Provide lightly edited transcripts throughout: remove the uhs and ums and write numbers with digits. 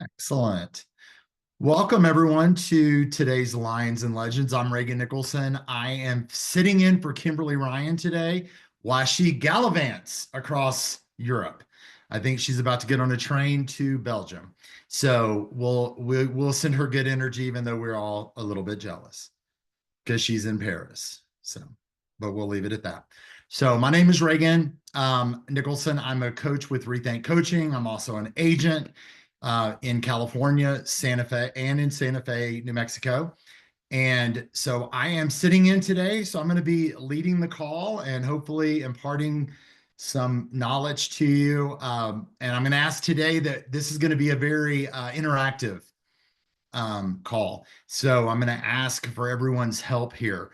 Excellent. Welcome, everyone, to today's Lions and Legends. I'm Reagan Nickelson. I am sitting in for Kimberly Ryan today while she gallivants across Europe. I think she's about to get on a train to Belgium. So we'll send her good energy, even though we're all a little bit jealous because she's in Paris. So, but we'll leave it at that. So my name is Reagan Nickelson. I'm a coach with reThink Coaching. I'm also an agent in California, Santa Fe, and in Santa Fe, New Mexico. And so I am sitting in today. So I'm going to be leading the call and hopefully imparting some knowledge to you. And I'm going to ask today that this is going to be a very interactive call. So I'm going to ask for everyone's help here.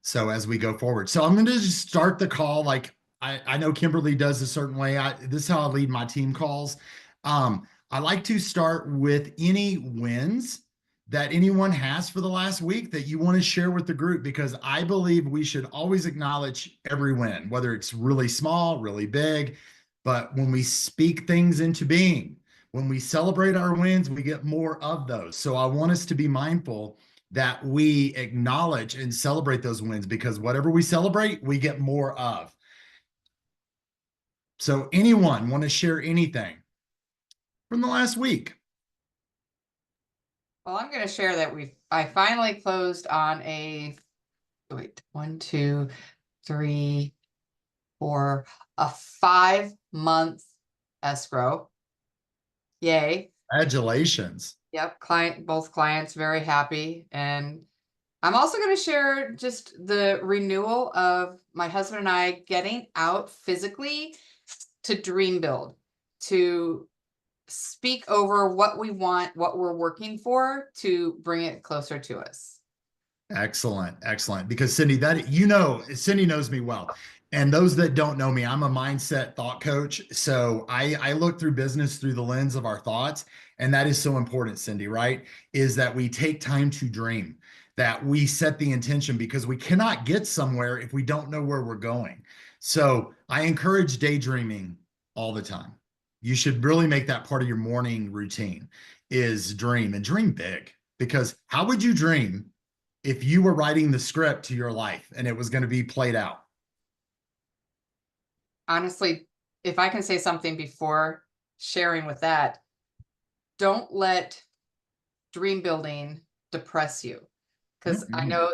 So as we go forward. So I'm going to just start the call like I know Kimberly does a certain way. This is how I lead my team calls. I like to start with any wins that anyone has for the last week that you want to share with the group, because I believe we should always acknowledge every win, whether it's really small, really big. But when we speak things into being, when we celebrate our wins, we get more of those. So I want us to be mindful that we acknowledge and celebrate those wins, because whatever we celebrate, we get more of. So anyone want to share anything from the last week? Well, I'm going to share that I finally closed on a, wait, 1, 2, 3, 4, a 5-month escrow. Yay. Congratulations. Yep. Both clients very happy. And I'm also going to share just the renewal of my husband and I getting out physically to dream build, to speak over what we want, what we're working for, to bring it closer to us. Excellent. Excellent. Because Cindy, Cindy knows me well. And those that don't know me, I'm a mindset thought coach. So I look through business through the lens of our thoughts. And that is so important, Cindy, right? Is that we take time to dream, that we set the intention, because we cannot get somewhere if we don't know where we're going. So I encourage daydreaming all the time. You should really make that part of your morning routine, is dream, and dream big. Because how would you dream if you were writing the script to your life and it was going to be played out? Honestly, if I can say something before sharing with that, don't let dream building depress you. Because I know,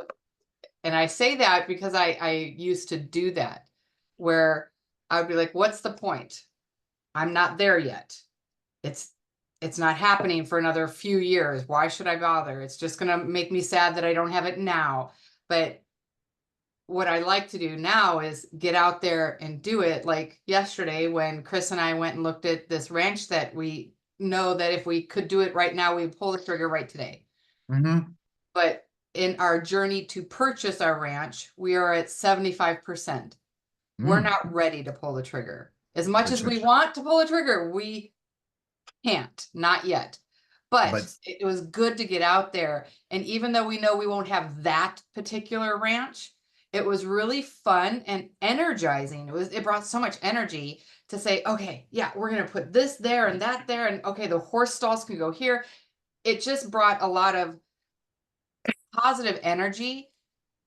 and I say that because I used to do that, where I would be like, what's the point? I'm not there yet. It's not happening for another few years. Why should I bother? It's just going to make me sad that I don't have it now. But what I like to do now is get out there and do it. Like yesterday when Chris and I went and looked at this ranch that we know that if we could do it right now, we'd pull the trigger right today. But in our journey to purchase our ranch, we are at 75%. We're not ready to pull the trigger. As much as we want to pull the trigger, we can't, not yet. But it was good to get out there. And even though we know we won't have that particular ranch, it was really fun and energizing. It brought so much energy to say, okay, yeah, we're going to put this there and that there. And okay, the horse stalls can go here. It just brought a lot of positive energy,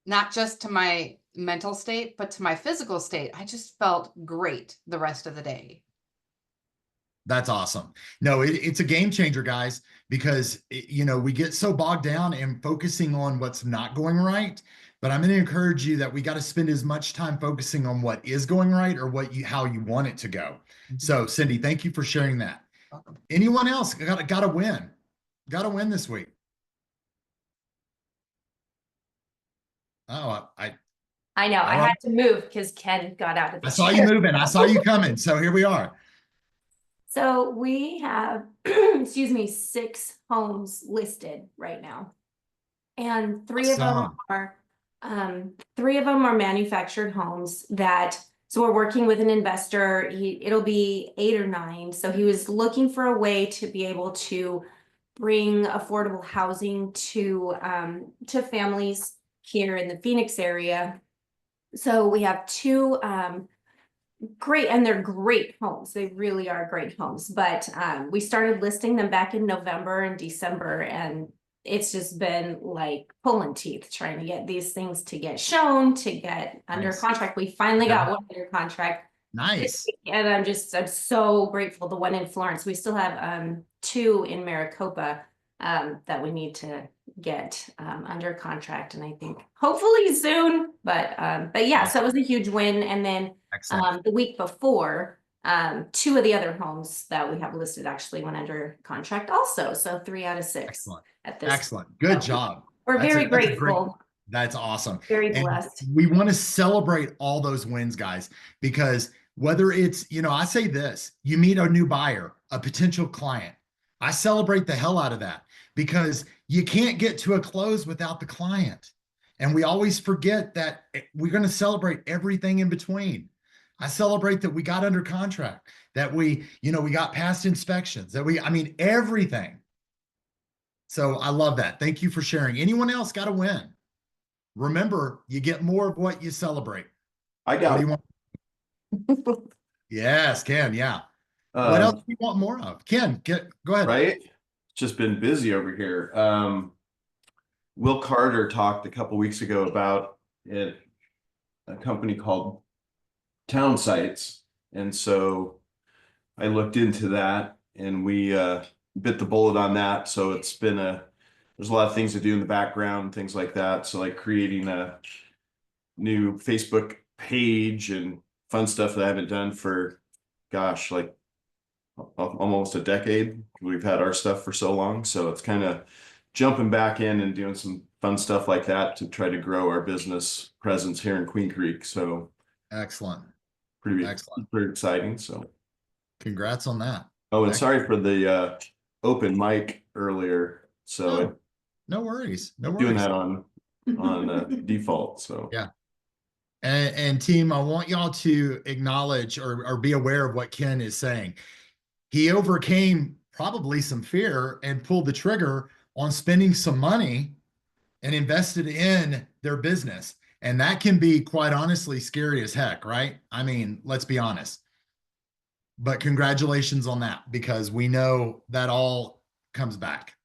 not just to my mental state, but to my physical state. I just felt great the rest of the day. That's awesome. No, it's a game changer, guys, because we get so bogged down in focusing on what's not going right. But I'm going to encourage you that we got to spend as much time focusing on what is going right, or how you want it to go. So, Cindy, thank you for sharing that. Anyone else got to win? Got to win this week. Oh, I know. I had to move because Ken got out of the I saw you moving. I saw you coming. So here we are. So we have, excuse me, 6 homes listed right now. And 3 of them are manufactured homes so we're working with an investor. It'll be 8 or 9. So he was looking for a way to be able to bring affordable housing to families here in the Phoenix area. So we have 2 great, and they're great homes. They really are great homes. But we started listing them back in November and December, and it's just been like pulling teeth trying to get these things to get shown, to get under Nice. contract. We finally got Yeah. one under contract. Nice. And I'm so grateful. The one in Florence, we still have 2 in Maricopa that we need to get under contract, and I think hopefully soon. But yeah, so it was a huge win. And then Excellent. the week before, 2 of the other homes that we have listed actually went under contract also. So 3 out of 6. Excellent. At this. Excellent. Good So job. we're That's very a great, grateful. that's awesome. Very And blessed. we want to celebrate all those wins, guys, because whether it's, I say this, you meet a new buyer, a potential client. I celebrate the hell out of that because you can't get to a close without the client. And we always forget that we're going to celebrate everything in between. I celebrate that we got under contract, that we got past inspections, everything. So I love that. Thank you for sharing. Anyone else got to win? Remember, you get more of what you celebrate. I What got do you want? Yes, Ken. Yeah. What else do you want more of? Ken, go ahead. right. Just been busy over here. Will Carter talked a couple weeks ago about it, a company called Town Sites, and so I looked into that, and we bit the bullet on that. So it's been there's a lot of things to do in the background, things like that. So like creating a new Facebook page and fun stuff that I haven't done for, gosh, like almost a decade. We've had our stuff for so long. So it's kind of jumping back in and doing some fun stuff like that to try to grow our business presence here in Queen Creek. So Excellent. pretty Excellent. pretty exciting. So Congrats on that. oh, and Excellent. sorry for the open mic earlier. So Oh, no worries. No doing worries. that on default. So Yeah. And team, I want y'all to acknowledge or be aware of what Ken is saying. He overcame probably some fear and pulled the trigger on spending some money and invested in their business. And that can be quite honestly scary as heck, right? I mean, let's be honest. But congratulations on that, because we know that all comes back.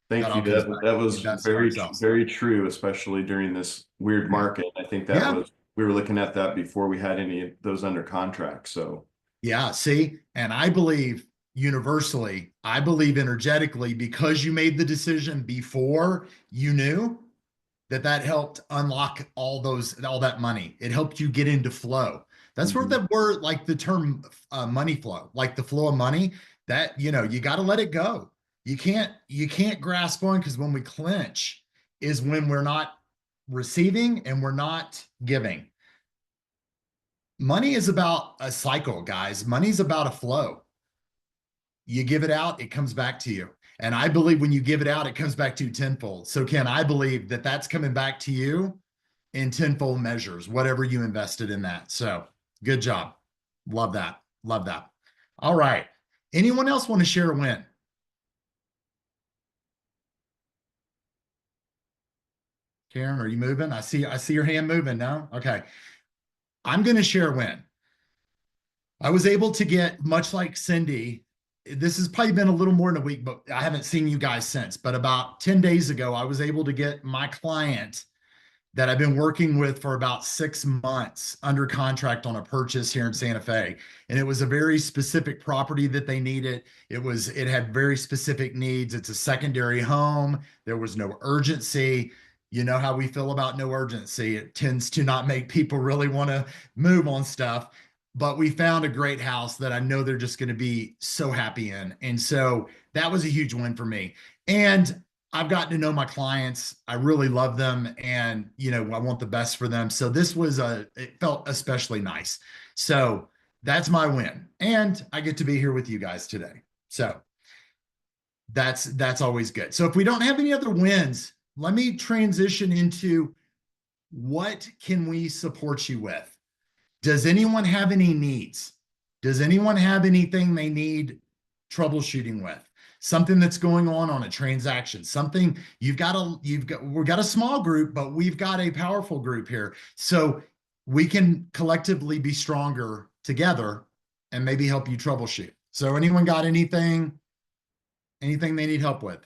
thank That you. all comes back. That was We invest in ourselves. very true, especially during this weird market. I think that Yeah. we were looking at that before we had any of those under contract. So Yeah, see, and I believe universally, I believe energetically, because you made the decision before you knew, that helped unlock all that money. It helped you get into flow. That's where the word, like the term money flow, like the flow of money, that, you got to let it go. You can't grasp on, because when we clench is when we're not receiving and we're not giving. Money is about a cycle, guys. Money's about a flow. You give it out, it comes back to you. And I believe when you give it out, it comes back to you tenfold. So Ken, I believe that that's coming back to you in tenfold measures, whatever you invested in that. So good job. Love that. Love that. All right. Anyone else want to share a win? Karen, are you moving? I see your hand moving now. Okay. I'm going to share a win. I was able to get, much like Cindy, this has probably been a little more than a week, but I haven't seen you guys since. But about 10 days ago, I was able to get my client that I've been working with for about 6 months under contract on a purchase here in Santa Fe. And it was a very specific property that they needed. It had very specific needs. It's a secondary home. There was no urgency. You know how we feel about no urgency. It tends to not make people really want to move on stuff. But we found a great house that I know they're just going to be so happy in. And so that was a huge win for me. And I've gotten to know my clients. I really love them, and I want the best for them. So it felt especially nice. So that's my win. And I get to be here with you guys today. So that's always good. So if we don't have any other wins, let me transition into what can we support you with? Does anyone have any needs? Does anyone have anything they need troubleshooting with? Something that's going on a transaction, something we've got a small group, but we've got a powerful group here. So we can collectively be stronger together and maybe help you troubleshoot. So anyone got anything they need help with?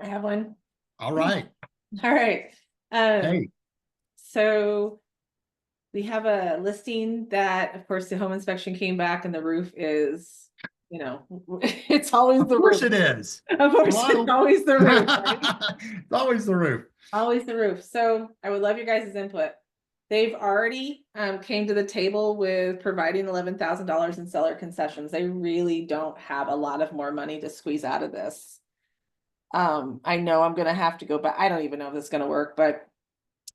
I have one. All right. All right. Hey, So we have a listing that, of course, the home inspection came back and the roof is, you know, it's always of the course roof. it is. Of course, Well, it's always the roof, right? It's always the roof. Always the roof. So I would love your guys' input. They've already came to the table with providing $11,000 in seller concessions. They really don't have a lot of more money to squeeze out of this. I know I'm gonna have to go back. I don't even know if this is gonna work, but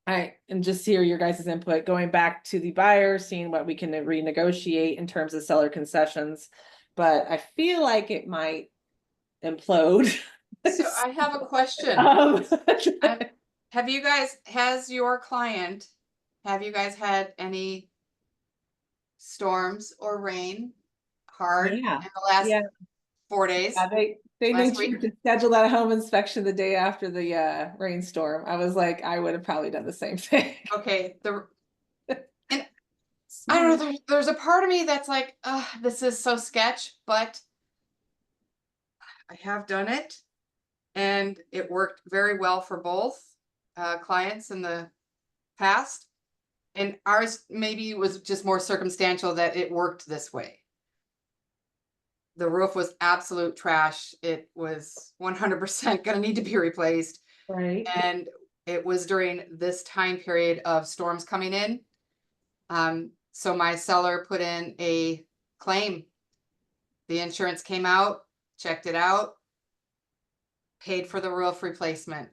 and just hear your guys' input, going back to the buyer, seeing what we can renegotiate in terms of seller concessions. But I feel like it might implode. So I have a question. Have you guys had any storms or rain hard in Yeah. the last Yeah. 4 days? Yeah, they Last mentioned week? to schedule that home inspection the day after the rainstorm. I was like, I would have probably done the same thing. Okay, and I don't know, there's a part of me that's like, this is so sketch, but I have done it and it worked very well for both clients in the past. And ours maybe was just more circumstantial that it worked this way. The roof was absolute trash. It was 100% going to need to be replaced. Right. And it was during this time period of storms coming in. So my seller put in a claim. The insurance came out, checked it out, paid for the roof replacement.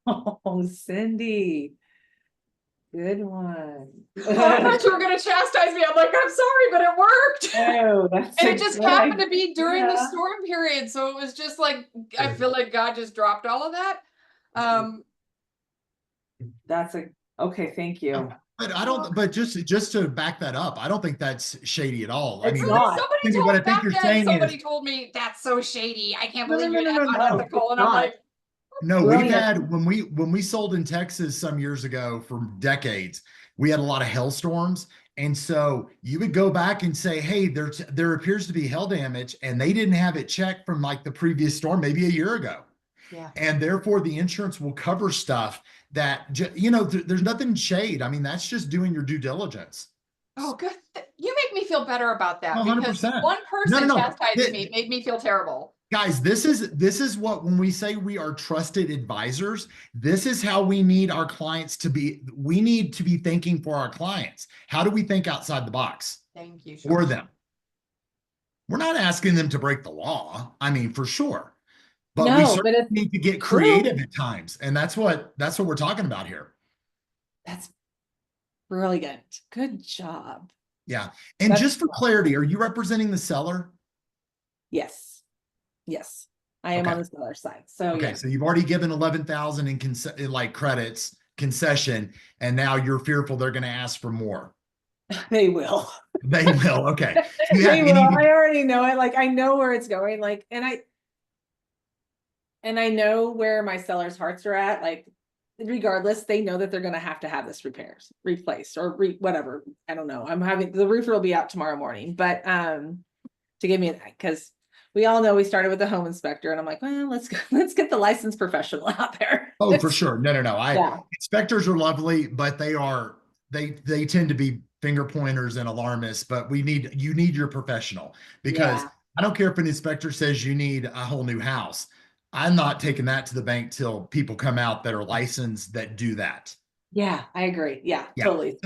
Oh, Cindy. Good one. I thought you were going to chastise me. I'm like, I'm sorry, but it worked. Oh, that's And a it just good happened to be during the idea. storm period. So it was just like, I feel like God just dropped all of that. That's okay, thank you. But I don't, but just to back that up, I don't think that's shady at all. I It's mean, not. Somebody Cindy, told what I me think back you're then, saying somebody is, told me that's so shady. I can't No, believe no, you're no, that no, no, unethical. And I'm not. like, no, we've Brilliant. had when we sold in Texas some years ago for decades, we had a lot of hailstorms. And so you would go back and say, hey, there appears to be hail damage, and they didn't have it checked from like the previous storm, maybe a year ago. yeah. And therefore the insurance will cover stuff that, there's nothing shade. I mean, that's just doing your due diligence. Oh, good. You make me feel better about that because 100%. one person No. chastising me made me feel terrible. Guys, this is what, when we say we are trusted advisors, this is how we need our clients to be. We need to be thinking for our clients. How do we think outside the box Thank you. for them? We're not asking them to break the law. I mean, for sure. But we No, but certainly it's need to get creative at times. And that's what we're talking about here. that's brilliant. Good job. Yeah. And That's just for clarity, are you representing the seller? Yes. Yes. I am Okay. on the seller side. So Okay, yeah. so you've already given 11,000 in like credits concession, and now you're fearful they're going to ask for more. They will. They will. Okay. Do you have They will. any? I already know it. Like I know where it's going. Like, and I know where my sellers' hearts are at. Like, regardless, they know that they're gonna have to have this replaced, or whatever. I don't know. I'm having the roofer will be out tomorrow morning, but to give me because we all know we started with the home inspector, and I'm like, well, let's get the licensed professional out there. Oh, for sure. No. Yeah. Inspectors are lovely, but they tend to be finger pointers and alarmists, but you need your professional, because Yeah. I don't care if an inspector says you need a whole new house. I'm not taking that to the bank till people come out that are licensed that do that. Yeah, I agree. Yeah, Yeah. totally.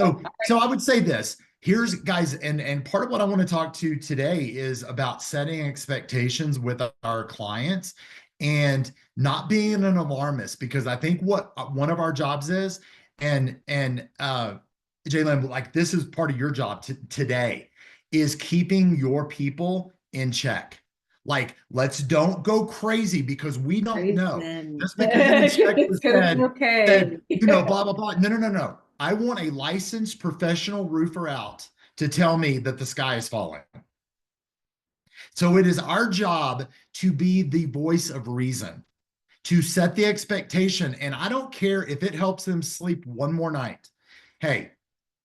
So I would say this. Here's, guys, and part of what I want to talk to today is about setting expectations with our clients and not being an alarmist, because I think what one of our jobs is, and Jalen, like this is part of your job today, is keeping your people in check. Like, don't go crazy, because we don't know. Just because an inspector said, blah, blah, blah. No. I want a licensed professional roofer out to tell me that the sky is falling. So it is our job to be the voice of reason, to set the expectation. And I don't care if it helps them sleep one more night. hey,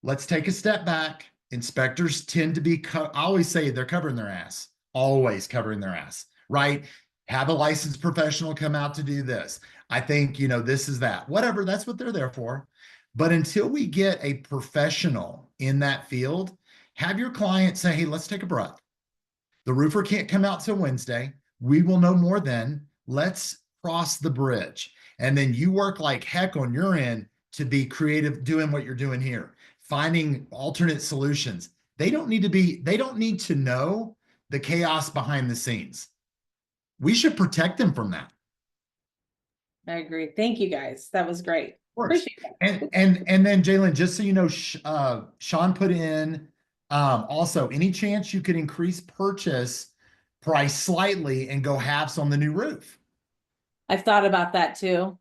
let's take a step back. Inspectors tend to be, I always say they're covering their ass, always covering their ass, right? Have a licensed professional come out to do this. I think, this is that, whatever, that's what they're there for. But until we get a professional in that field, have your client say, hey, let's take a breath. The roofer can't come out till Wednesday. We will know more then. Let's cross the bridge. And then you work like heck on your end to be creative, doing what you're doing here, finding alternate solutions. They don't need to know the chaos behind the scenes. We should protect them from that. I agree. Thank you guys. That was great. Appreciate that. And then Jalen, just so you know, Sean put in also any chance you could increase purchase price slightly and go halves on the new roof. I've thought about that too.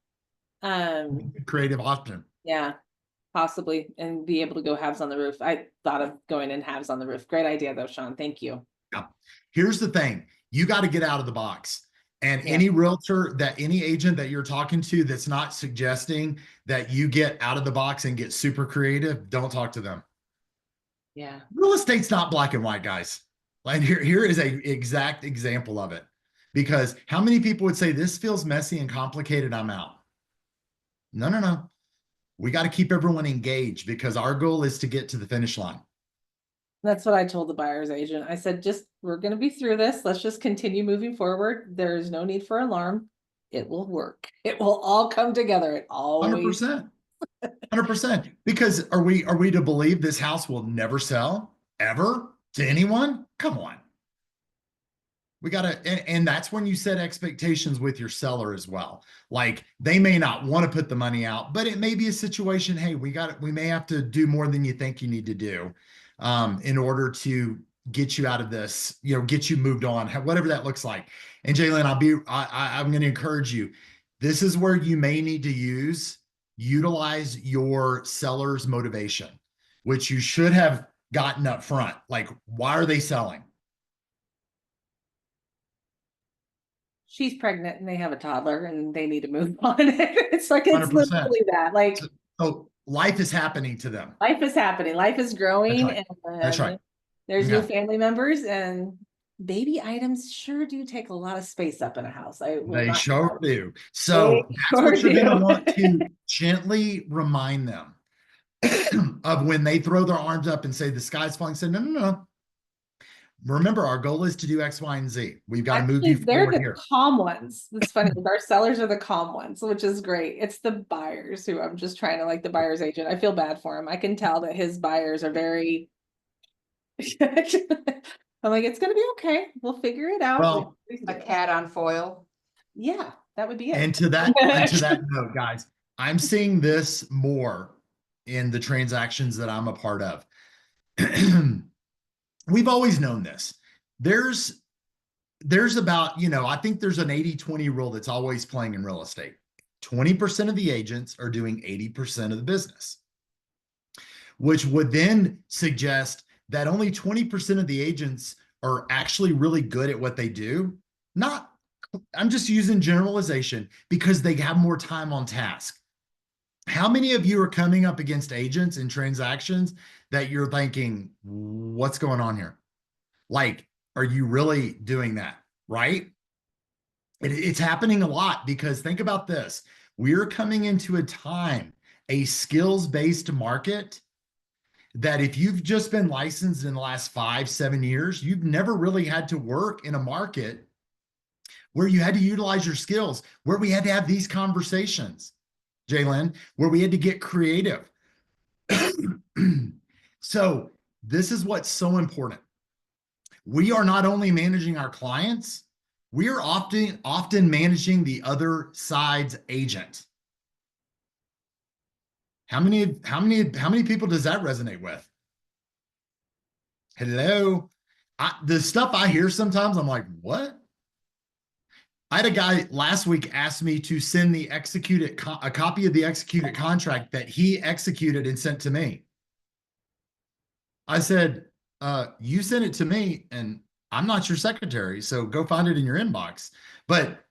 Creative option. Yeah, possibly, and be able to go halves on the roof. I thought of going in halves on the roof. Great idea though, Sean. Thank you. Yeah. Here's the thing. You got to get out of the box. And Yeah. any agent that you're talking to that's not suggesting that you get out of the box and get super creative, don't talk to them. Yeah. Real estate's not black and white, guys. Like here is a exact example of it. Because how many people would say this feels messy and complicated, I'm out? No. We got to keep everyone engaged because our goal is to get to the finish line. That's what I told the buyer's agent. I said, we're going to be through this. Let's just continue moving forward. There's no need for alarm. It will work. It will all come together. It always. 100%. 100%. Because are we to believe this house will never sell ever to anyone? Come on. We got to, and that's when you set expectations with your seller as well. Like they may not want to put the money out, but it may be a situation. Hey, we may have to do more than you think you need to do in order to get you out of this, get you moved on, whatever that looks like. And Jalen, I'm going to encourage you. This is where you may need to utilize your seller's motivation, which you should have gotten up front. Like, why are they selling? She's pregnant and they have a toddler and they need to move on. It's like, it's 100%. literally that. Like, so life is happening to them. Life is happening. Life is growing. That's right. That's right. There's new family members and baby items sure do take a lot of space up in a house. They sure do. So that's what you're going to want to gently remind them of when they throw their arms up and say the sky's falling. Say, no. Remember, our goal is to do X, Y, and Z. We've got to move you forward here. They're the calm ones. It's funny. Our sellers are the calm ones, which is great. It's the buyers who I'm just trying to, like the buyer's agent. I feel bad for him. I can tell that his buyers are very. I'm like, it's going to be okay. We'll figure it out. Well, a cat on foil. Yeah, that would be it. And to that note, guys, I'm seeing this more in the transactions that I'm a part of. We've always known this. There's about, I think there's an 80-20 rule that's always playing in real estate. 20% of the agents are doing 80% of the business, which would then suggest that only 20% of the agents are actually really good at what they do. I'm just using generalization because they have more time on task. How many of you are coming up against agents in transactions that you're thinking, what's going on here? Like, are you really doing that? Right? It's happening a lot because think about this. We're coming into a skills-based market that if you've just been licensed in the last 5-7 years, you've never really had to work in a market where you had to utilize your skills, where we had to have these conversations, Jalen, where we had to get creative. So this is what's so important. We are not only managing our clients, we are often managing the other side's agent. How many people does that resonate with? Hello. The stuff I hear sometimes, I'm like, what? I had a guy last week ask me to send a copy of the executed contract that he executed and sent to me. I said, you sent it to me and I'm not your secretary, so go find it in your inbox. But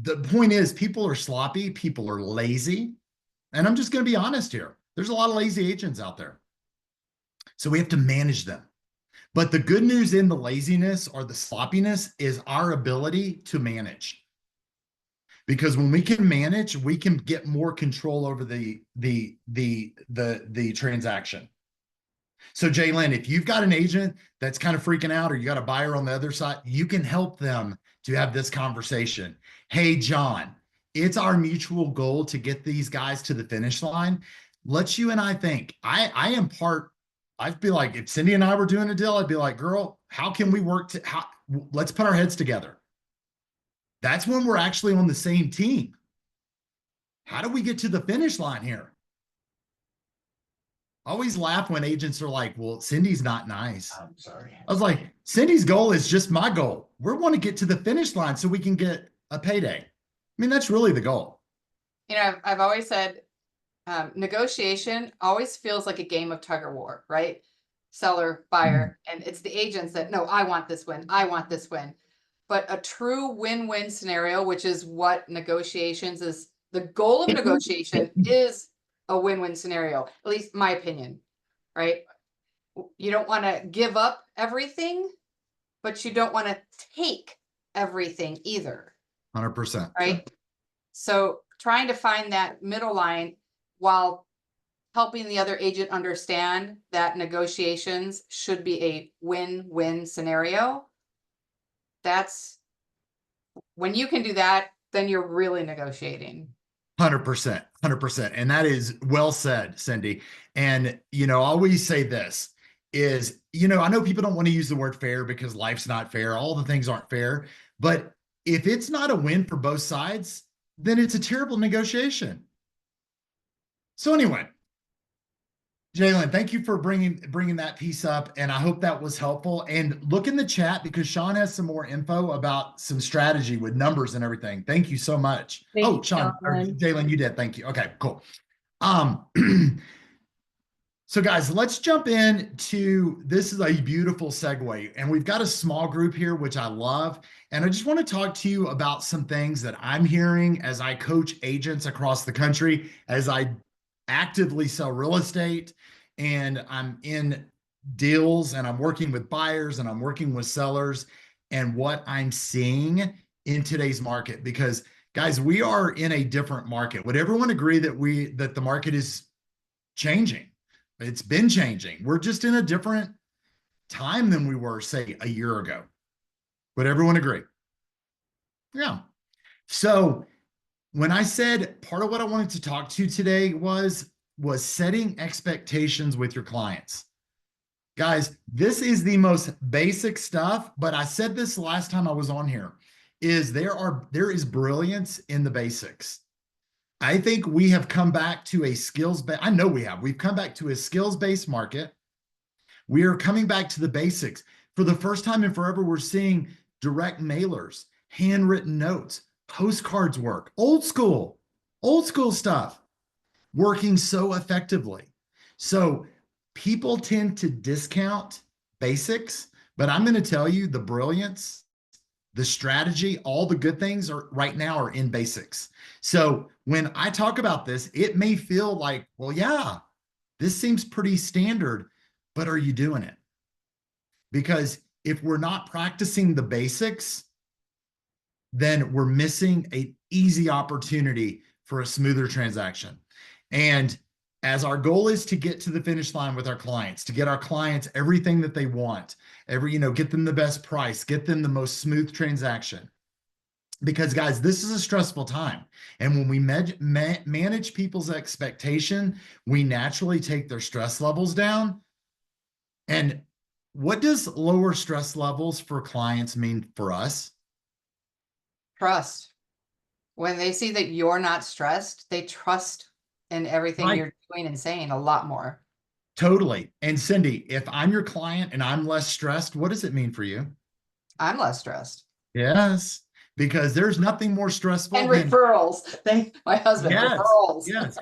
the point is, people are sloppy, people are lazy, and I'm just going to be honest here. There's a lot of lazy agents out there. So we have to manage them. But the good news in the laziness or the sloppiness is our ability to manage. Because when we can manage, we can get more control over the transaction. So Jalen, if you've got an agent that's kind of freaking out, or you got a buyer on the other side, you can help them to have this conversation. Hey, John, it's our mutual goal to get these guys to the finish line. Let's you and I think. I'd be like, if Cindy and I were doing a deal, I'd be like, girl, how can we work let's put our heads together. That's when we're actually on the same team. How do we get to the finish line here? I always laugh when agents are like, well, Cindy's not nice. I'm sorry. I was like, Cindy's goal is just my goal. We want to get to the finish line so we can get a payday. I mean, that's really the goal. You know, I've always said, negotiation always feels like a game of tug of war, right? Seller, buyer, and it's the agents that, no, I want this win. I want this win. But a true win-win scenario, which is what negotiations is, the goal of negotiation is a win-win scenario, at least my opinion, right? You don't want to give up everything, but you don't want to take everything either. 100%. Right? So trying to find that middle line while helping the other agent understand that negotiations should be a win-win scenario. That's when you can do that, then you're really negotiating. 100%, 100%. And that is well said, Cindy. And, I always say this is, I know people don't want to use the word fair because life's not fair. All the things aren't fair. But if it's not a win for both sides, then it's a terrible negotiation. So anyway, Jalen, thank you for bringing that piece up, and I hope that was helpful. And look in the chat because Sean has some more info about some strategy with numbers and everything. Thank you so much. Thank you, Sean, or Jalen, you did. Thank you. Okay, cool. So guys, let's jump into, this is a beautiful segue, and we've got a small group here, which I love. And I just want to talk to you about some things that I'm hearing as I coach agents across the country, as I actively sell real estate, and I'm in deals, and I'm working with buyers, and I'm working with sellers, and what I'm seeing in today's market. Because guys, we are in a different market. Would everyone agree that the market is changing? It's been changing. We're just in a different time than we were, say, a year ago. Would everyone agree? Yeah. So when I said part of what I wanted to talk to today was setting expectations with your clients. Guys, this is the most basic stuff, but I said this last time I was on here, is there is brilliance in the basics. I think we have come back to a skills-based, I know we have. We've come back to a skills-based market. We are coming back to the basics. For the first time in forever, we're seeing direct mailers, handwritten notes, postcards work, old school stuff working so effectively. So people tend to discount basics, but I'm going to tell you the brilliance, the strategy, all the good things right now are in basics. So when I talk about this, it may feel like, well, yeah, this seems pretty standard, but are you doing it? Because if we're not practicing the basics, then we're missing an easy opportunity for a smoother transaction. And as our goal is to get to the finish line with our clients, to get our clients everything that they want, get them the best price, get them the most smooth transaction. Because guys, this is a stressful time. And when we manage people's expectation, we naturally take their stress levels down. And what does lower stress levels for clients mean for us? Trust. When they see that you're not stressed, they trust in everything Right. you're doing and saying a lot more. Totally. And Cindy, if I'm your client and I'm less stressed, what does it mean for you? I'm less stressed. Yes, because there's nothing more stressful And than referrals. Thank my husband. Yes, Referrals. yes.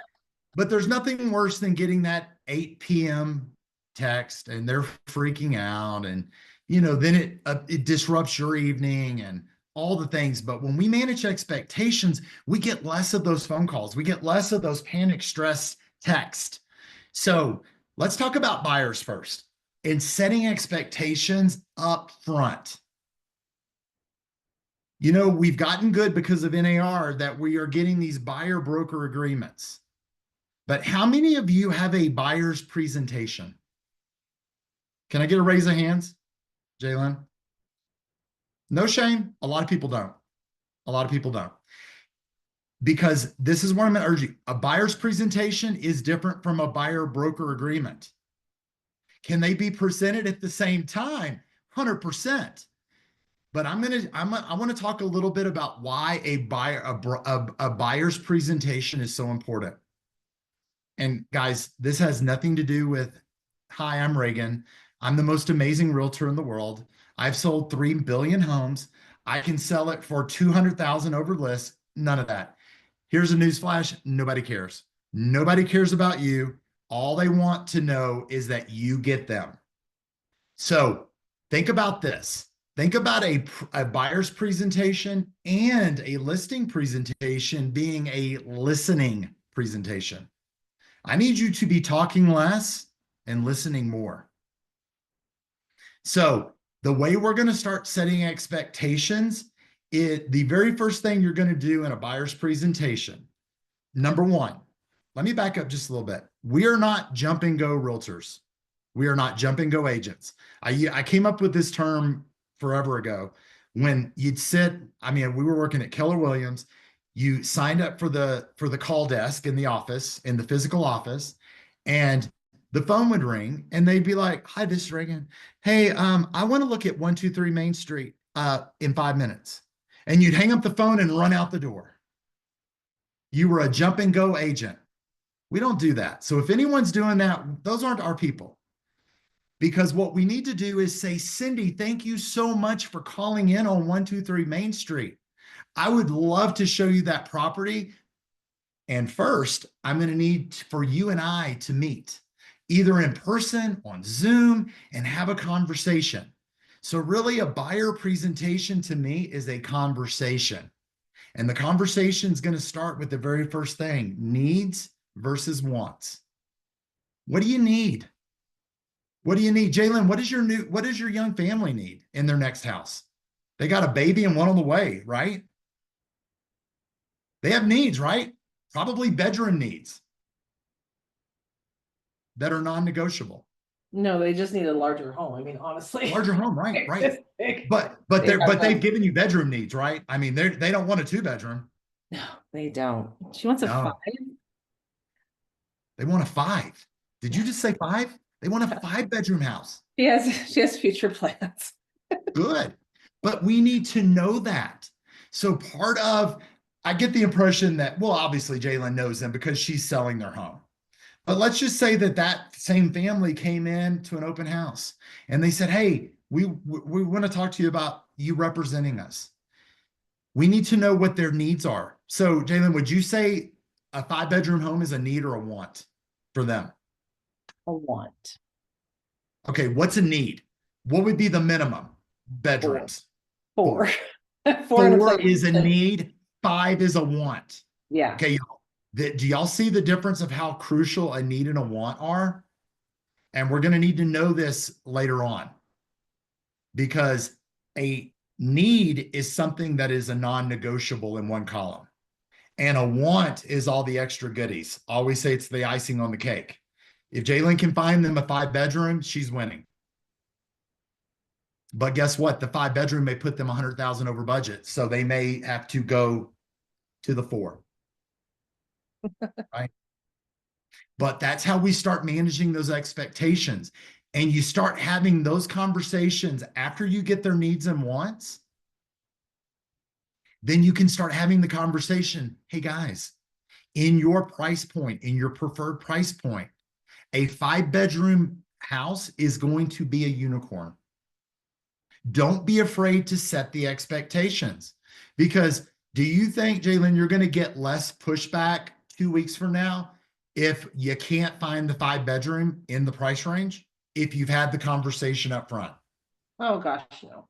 But there's nothing worse than getting that 8 p.m. text and they're freaking out, and then it disrupts your evening and all the things. But when we manage expectations, we get less of those phone calls. We get less of those panic stress texts. So let's talk about buyers first and setting expectations up front. You know, we've gotten good because of NAR that we are getting these buyer broker agreements. But how many of you have a buyer's presentation? Can I get a raise of hands, Jalen? No shame. A lot of people don't. A lot of people don't. Because this is what I'm going to urge you. A buyer's presentation is different from a buyer broker agreement. Can they be presented at the same time? 100%. But I want to talk a little bit about why a buyer's presentation is so important. And guys, this has nothing to do with, hi, I'm Reagan. I'm the most amazing realtor in the world. I've sold 3 billion homes. I can sell it for 200,000 over list. None of that. Here's a news flash. Nobody cares. Nobody cares about you. All they want to know is that you get them. So think about this. Think about a buyer's presentation and a listing presentation being a listening presentation. I need you to be talking less and listening more. So the way we're going to start setting expectations, the very first thing you're going to do in a buyer's presentation, number one, let me back up just a little bit. We are not jump and go realtors. We are not jump and go agents. I came up with this term forever ago when you'd sit, I mean, we were working at Keller Williams. You signed up for the call desk in the office, in the physical office, and the phone would ring and they'd be like, hi, this is Reagan. Hey, I want to look at 123 Main Street in 5 minutes. And you'd hang up the phone and run out the door. You were a jump and go agent. We don't do that. So if anyone's doing that, those aren't our people. Because what we need to do is say, Cindy, thank you so much for calling in on 123 Main Street. I would love to show you that property. And first, I'm going to need for you and I to meet either in person, on Zoom, and have a conversation. So really a buyer presentation to me is a conversation. And the conversation is going to start with the very first thing, needs versus wants. What do you need? What do you need? Jalen, what does your young family need in their next house? They got a baby and one on the way, right? They have needs, right? Probably bedroom needs that are non-negotiable. No, they just need a larger home. I mean, honestly. Larger home, right, right. But they've given you bedroom needs, right? I mean, they don't want a 2-bedroom. No, they don't. She wants a 5. They want a 5. Did you just say 5? They want a 5-bedroom house. She has future plans. Good. But we need to know that. So I get the impression that, well, obviously Jalen knows them because she's selling their home. But let's just say that same family came in to an open house and they said, hey, we want to talk to you about you representing us. We need to know what their needs are. So Jalen, would you say a 5-bedroom home is a need or a want for them? A want. Okay, what's a need? What would be the minimum bedrooms? 4. 4 is a need. 5 is a want. Yeah. Okay. Do y'all see the difference of how crucial a need and a want are? And we're going to need to know this later on because a need is something that is a non-negotiable in one column. And a want is all the extra goodies. Always say it's the icing on the cake. If Jalen can find them a 5-bedroom, she's winning. But guess what? The 5-bedroom may put them 100,000 over budget. So they may have to go to the 4. Right? But that's how we start managing those expectations. And you start having those conversations after you get their needs and wants. Then you can start having the conversation. Hey guys, in your price point, in your preferred price point, a 5-bedroom house is going to be a unicorn. Don't be afraid to set the expectations because do you think, Jalen, you're going to get less pushback 2 weeks from now if you can't find the 5-bedroom in the price range? If you've had the conversation up front? Oh gosh,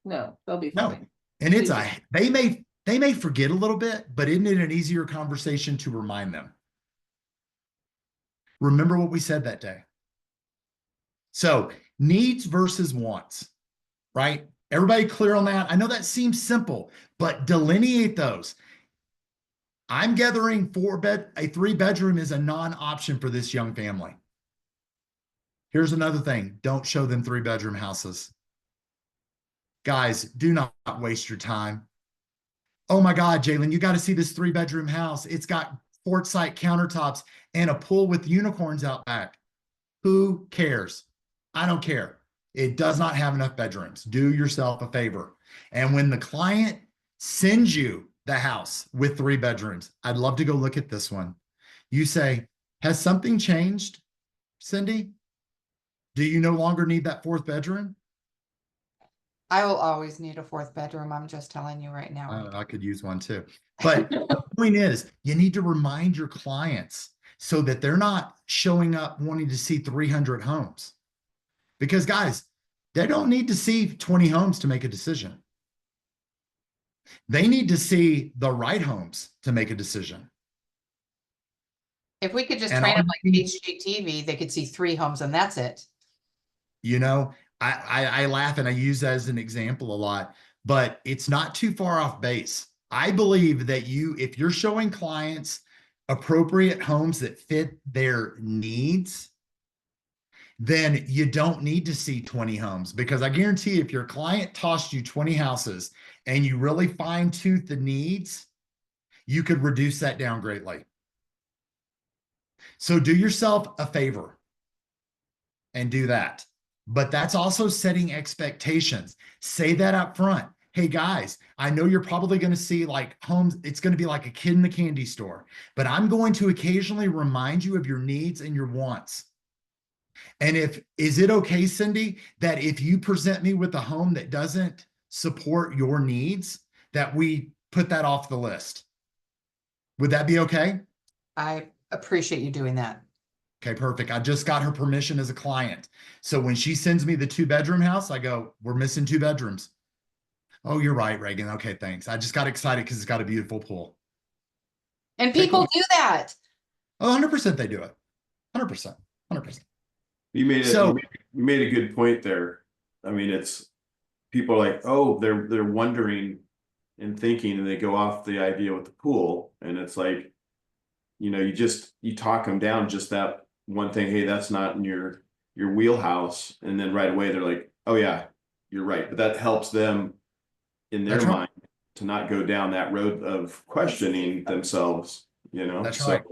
no, they'll be fine. And it's they may forget a little bit, but isn't it an easier conversation to remind them? Remember what we said that day. So needs versus wants, right? Everybody clear on that? I know that seems simple, but delineate those. I'm gathering a 3-bedroom is a non-option for this young family. Here's another thing. Don't show them 3-bedroom houses. Guys, do not waste your time. Oh my God, Jalen, you got to see this 3-bedroom house. It's got quartzite countertops and a pool with unicorns out back. Who cares? I don't care. It does not have enough bedrooms. Do yourself a favor. And when the client sends you the house with 3 bedrooms, I'd love to go look at this one. You say, has something changed, Cindy? Do you no longer need that 4th bedroom? I will always need a 4th bedroom. I'm just telling you right now. I could use one too. But the point is, you need to remind your clients so that they're not showing up wanting to see 300 homes. Because guys, they don't need to see 20 homes to make a decision. They need to see the right homes to make a decision. If we could just And train them like HGTV, they could see 3 homes and that's it. You know, I laugh and I use that as an example a lot, but it's not too far off base. I believe that if you're showing clients appropriate homes that fit their needs, then you don't need to see 20 homes, because I guarantee if your client tossed you 20 houses and you really fine tooth the needs, you could reduce that down greatly. So do yourself a favor and do that. But that's also setting expectations. Say that up front. Hey guys, I know you're probably going to see like homes. It's going to be like a kid in the candy store, but I'm going to occasionally remind you of your needs and your wants. And is it okay, Cindy, that if you present me with a home that doesn't support your needs, that we put that off the list? Would that be okay? I appreciate you doing that. Okay, perfect. I just got her permission as a client. So when she sends me the 2-bedroom house, I go, we're missing 2 bedrooms. Oh, you're right, Reagan. Okay, thanks. I just got excited because it's got a beautiful pool. And people do that. Oh, 100% they do it. 100%. 100%. You made it. So, you made a good point there. I mean, it's people are like, oh, they're wondering and thinking, and they go off the idea with the pool, and it's like, you know, you talk them down just that one thing. Hey, that's not in your wheelhouse, and then right away they're like, oh yeah, you're right. But that helps them in their mind to not go down that road of questioning themselves. You know, that's right.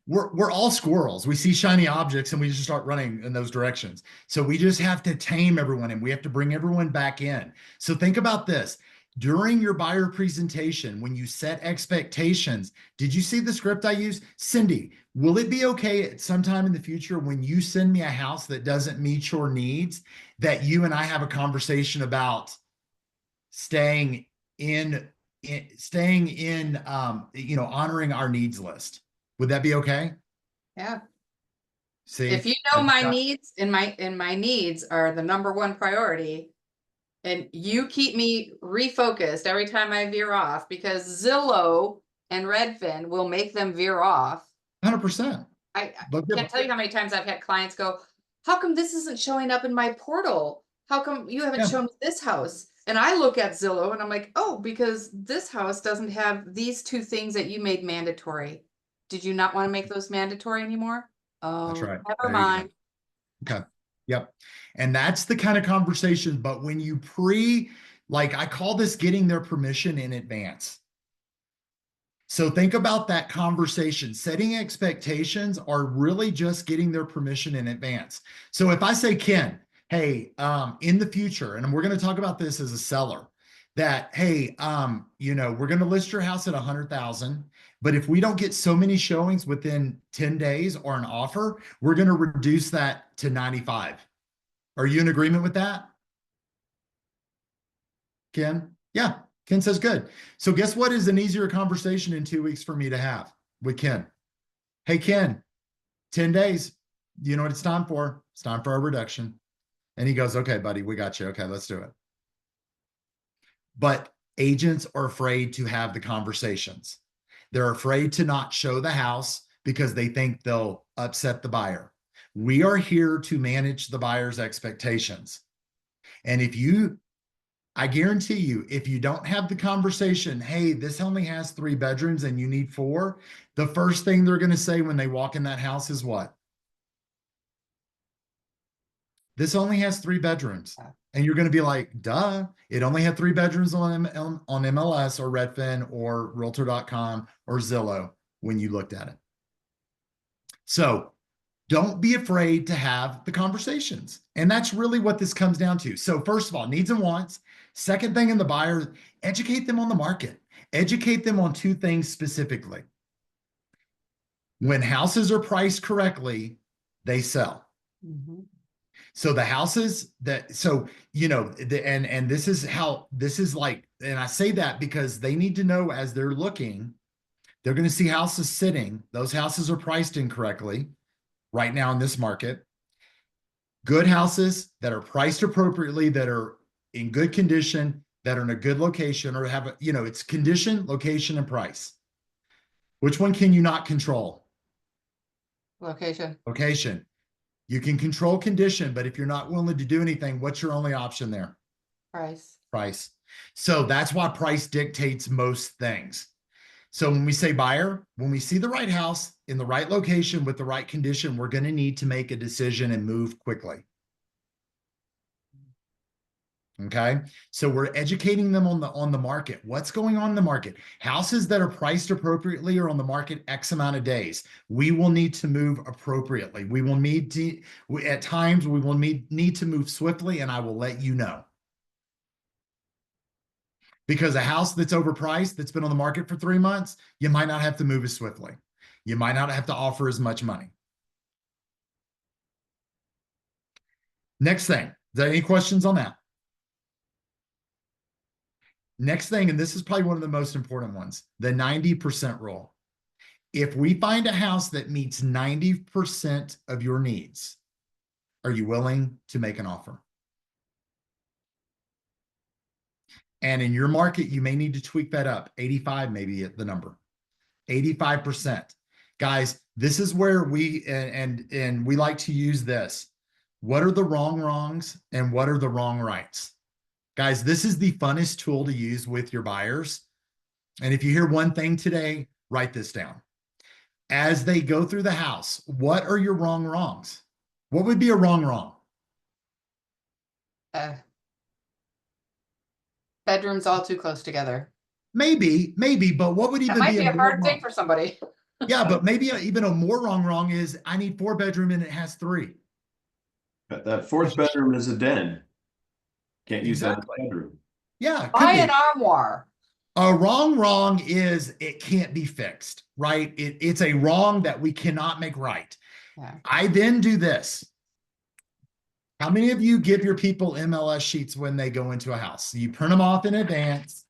We're all squirrels. We see shiny objects and we just start running in those directions. So we just have to tame everyone and we have to bring everyone back in. So think about this. During your buyer presentation, when you set expectations, did you see the script I used? Cindy, will it be okay at some time in the future when you send me a house that doesn't meet your needs, that you and I have a conversation about staying in, honoring our needs list? Would that be okay? Yeah. See, if you know my needs and my needs are the #1 priority, and you keep me refocused every time I veer off, because Zillow and Redfin will make them veer off. 100%. I can't tell you how many times I've had clients go, how come this isn't showing up in my portal? How come you haven't shown me this house? And I look at Zillow and I'm like, oh, because this house doesn't have these 2 things that you made mandatory. Did you not want to make those mandatory anymore? Oh, That's right. Never mind. Okay. Yep. And that's the kind of conversation. But when you I call this getting their permission in advance. So think about that conversation. Setting expectations are really just getting their permission in advance. So if I say, Ken, hey, in the future, and we're going to talk about this as a seller, that, hey, we're going to list your house at 100,000, but if we don't get so many showings within 10 days or an offer, we're going to reduce that to 95. Are you in agreement with that, Ken? Yeah, Ken says good. So guess what is an easier conversation in 2 weeks for me to have with Ken? Hey, Ken, 10 days. You know what it's time for? It's time for a reduction. And he goes, okay, buddy, we got you. Okay, let's do it. But agents are afraid to have the conversations. They're afraid to not show the house because they think they'll upset the buyer. We are here to manage the buyer's expectations. And I guarantee you, if you don't have the conversation, hey, this only has 3 bedrooms and you need 4, the first thing they're going to say when they walk in that house is what? This only has 3 bedrooms. And you're going to be like, duh, it only had 3 bedrooms on MLS or Redfin or Realtor.com or Zillow when you looked at it. So don't be afraid to have the conversations. And that's really what this comes down to. So first of all, needs and wants. Second thing in the buyer, educate them on the market. Educate them on 2 things specifically. When houses are priced correctly, they sell. Mm-hmm. So the houses and this is how, this is like, and I say that because they need to know as they're looking, they're going to see houses sitting. Those houses are priced incorrectly right now in this market. Good houses that are priced appropriately, that are in good condition, that are in a good location, or have it's condition, location, and price. Which one can you not control? Location. Location. You can control condition, but if you're not willing to do anything, what's your only option there? Price. Price. So that's why price dictates most things. So when we say buyer, when we see the right house in the right location with the right condition, we're going to need to make a decision and move quickly. Okay. So we're educating them on the market. What's going on in the market? Houses that are priced appropriately are on the market X amount of days. We will need to move appropriately. We will need to, at times we will need to move swiftly, and I will let you know. Because a house that's overpriced, that's been on the market for 3 months, you might not have to move as swiftly. You might not have to offer as much money. Next thing, is there any questions on that? Next thing, and this is probably one of the most important ones, the 90% rule. If we find a house that meets 90% of your needs, are you willing to make an offer? And in your market, you may need to tweak that up. 85 maybe the number. 85%. Guys, this is where we and we like to use this. What are the wrongs and what are the wrong rights? Guys, this is the funnest tool to use with your buyers. And if you hear one thing today, write this down. As they go through the house, what are your wrongs? What would be a wrong? Bedrooms all too close together. Maybe, but what would even That might be be a hard thing wrong? for somebody. Yeah, but maybe even a more wrong is I need 4 bedroom and it has 3. But that 4th bedroom is a den. Can't use that as Exactly. a bedroom. Yeah, Buy could an be. armoire. A wrong is it can't be fixed, right? It's a wrong that we cannot make right. Yeah. I then do this. How many of you give your people MLS sheets when they go into a house? You print them off in advance.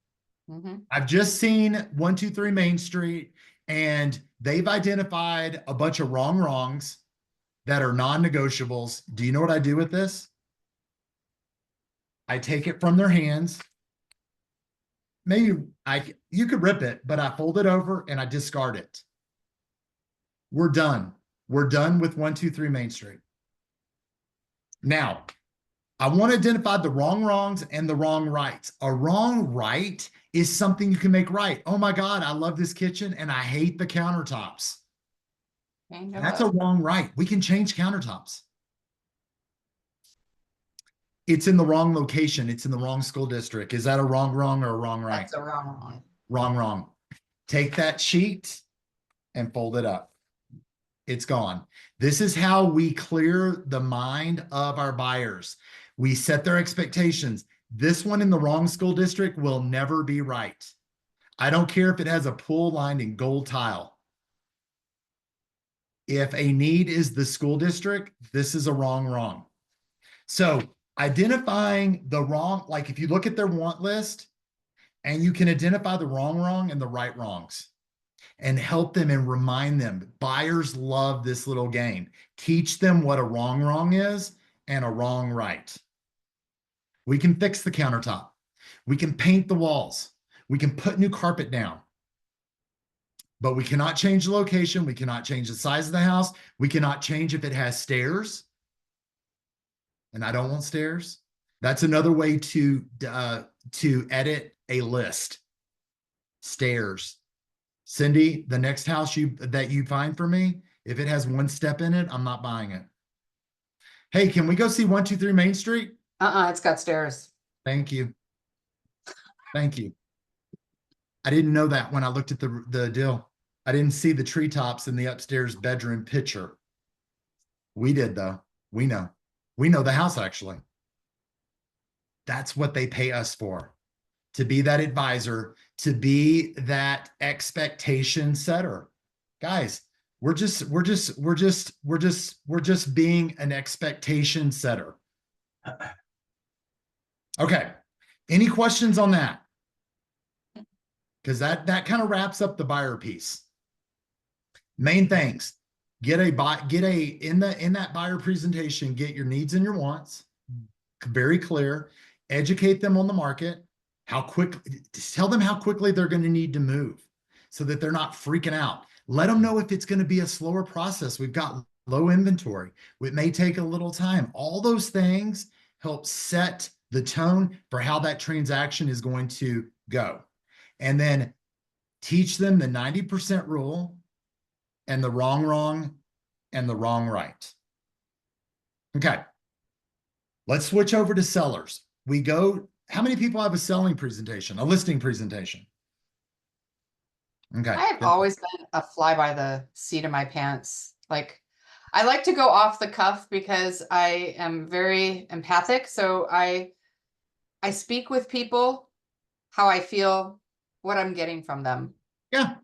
Mm-hmm. I've just seen 123 Main Street, and they've identified a bunch of wrongs that are non-negotiables. Do you know what I do with this? I take it from their hands. Maybe you could rip it, but I fold it over and I discard it. We're done. We're done with 123 Main Street. Now, I want to identify the wrongs and the wrong rights. A wrong right is something you can make right. Oh my God, I love this kitchen and I hate the countertops. That's a wrong right. We can change countertops. It's in the wrong location. It's in the wrong school district. Is that a wrong or a wrong right? That's a wrong. Wrong. Take that sheet and fold it up. It's gone. This is how we clear the mind of our buyers. We set their expectations. This one in the wrong school district will never be right. I don't care if it has a pool lined in gold tile. If a need is the school district, this is a wrong. So identifying the wrong, like if you look at their want list and you can identify the wrong and the right wrongs and help them and remind them. Buyers love this little game. Teach them what a wrong is and a wrong right. We can fix the countertop. We can paint the walls. We can put new carpet down. but we cannot change the location. We cannot change the size of the house. We cannot change if it has stairs. And I don't want stairs. That's another way to edit a list. Stairs. Cindy, the next house that you find for me, if it has one step in it, I'm not buying it. Hey, can we go see 123 Main Street? It's got stairs. Thank you. Thank you. I didn't know that when I looked at the deal. I didn't see the treetops in the upstairs bedroom picture. We did though. We know. We know the house actually. That's what they pay us for. To be that advisor, to be that expectation setter. Guys, we're just being an expectation setter. Okay. Any questions on that? Because that kind of wraps up the buyer piece. Main things. In that buyer presentation, get your needs and your wants very clear. Educate them on the market. Tell them how quickly they're going to need to move so that they're not freaking out. Let them know if it's going to be a slower process. We've got low inventory. It may take a little time. All those things help set the tone for how that transaction is going to go. And then teach them the 90% rule and the wrong and the wrong right. Okay. Let's switch over to sellers. How many people have a selling presentation, a listing presentation? Okay. I have always been a fly by the seat of my pants. Like, I like to go off the cuff because I am very empathic. So I speak with people how I feel, what I'm getting from them. Yeah.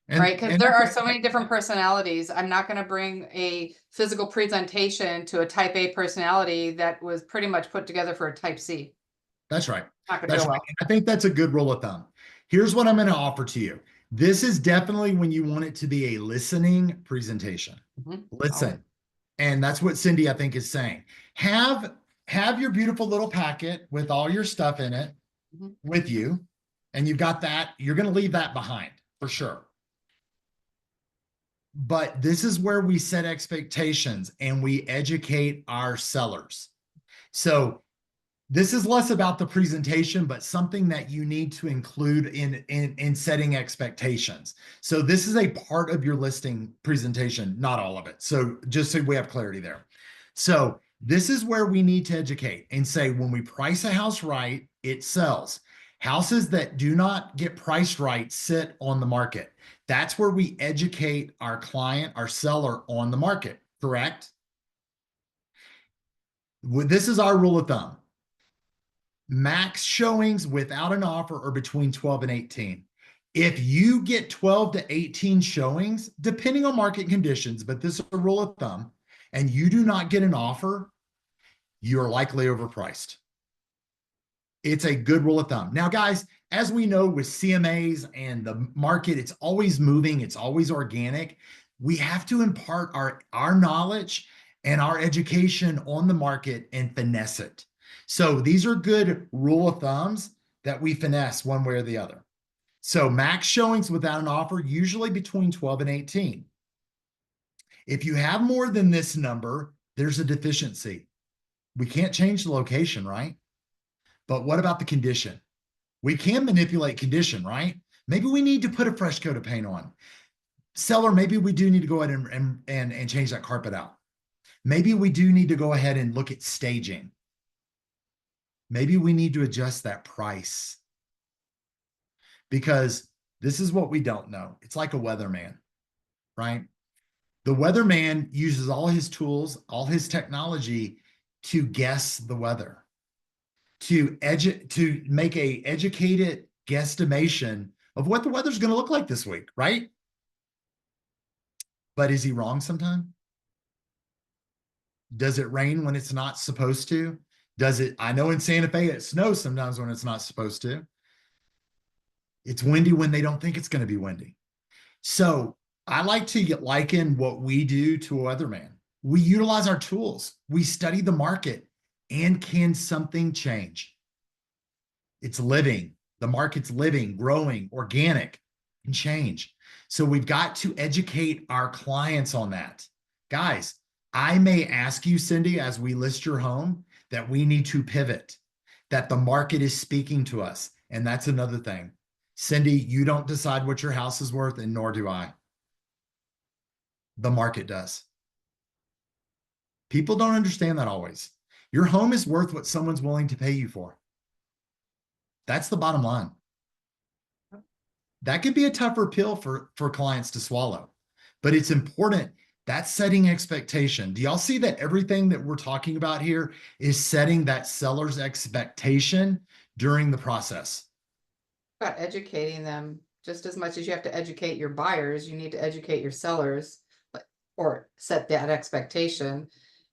Right. Because there are so many different personalities. I'm not going to bring a physical presentation to a type A personality that was pretty much put together for a type C. That's right. Not going to go well. I think that's a good rule of thumb. Here's what I'm going to offer to you. This is definitely when you want it to be a listening presentation. Listen. And that's what Cindy, I think, is saying. Have your beautiful little packet with all your stuff in it with you. And you've got that. You're going to leave that behind for sure. But this is where we set expectations and we educate our sellers. So this is less about the presentation, but something that you need to include in setting expectations. So this is a part of your listing presentation, not all of it. So just so we have clarity there. So this is where we need to educate and say, when we price a house right, it sells. Houses that do not get priced right sit on the market. That's where we educate our client, our seller on the market, correct? This is our rule of thumb. Max showings without an offer are between 12 and 18. If you get 12 to 18 showings, depending on market conditions, but this is a rule of thumb, and you do not get an offer, you're likely overpriced. It's a good rule of thumb. Now, guys, as we know with CMAs and the market, it's always moving. It's always organic. We have to impart our knowledge and our education on the market and finesse it. So these are good rule of thumbs that we finesse one way or the other. So max showings without an offer, usually between 12 and 18. If you have more than this number, there's a deficiency. We can't change the location, right? But what about the condition? We can manipulate condition, right? Maybe we need to put a fresh coat of paint on. Seller, maybe we do need to go ahead and change that carpet out. Maybe we do need to go ahead and look at staging. Maybe we need to adjust that price. Because this is what we don't know. It's like a weatherman, right? The weatherman uses all his tools, all his technology to guess the weather, to make a educated guesstimation of what the weather's going to look like this week, right? But is he wrong sometime? Does it rain when it's not supposed to? I know in Santa Fe it snows sometimes when it's not supposed to. It's windy when they don't think it's going to be windy. So I like to liken what we do to a weatherman. We utilize our tools. We study the market. And can something change? It's living. The market's living, growing, organic. can change. So we've got to educate our clients on that. Guys, I may ask you, Cindy, as we list your home, that we need to pivot, that the market is speaking to us. And that's another thing. Cindy, you don't decide what your house is worth, and nor do I. The market does. People don't understand that always. Your home is worth what someone's willing to pay you for. That's the bottom line. That could be a tougher pill for clients to swallow, but it's important. That's setting expectation. Do y'all see that everything that we're talking about here is setting that seller's expectation during the process? About educating them just as much as you have to educate your buyers, you need to educate your sellers or set that expectation.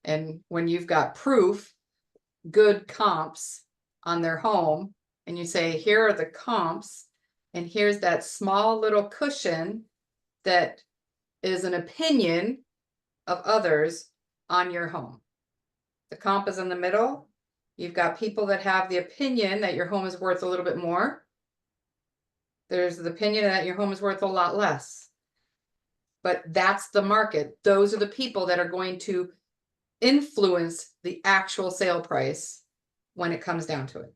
And when you've got proof, good comps on their home, and you say, here are the comps, and here's that small little cushion that is an opinion of others on your home. The comp is in the middle. You've got people that have the opinion that your home is worth a little bit more. There's the opinion that your home is worth a lot less. But that's the market. Those are the people that are going to influence the actual sale price when it comes down to it.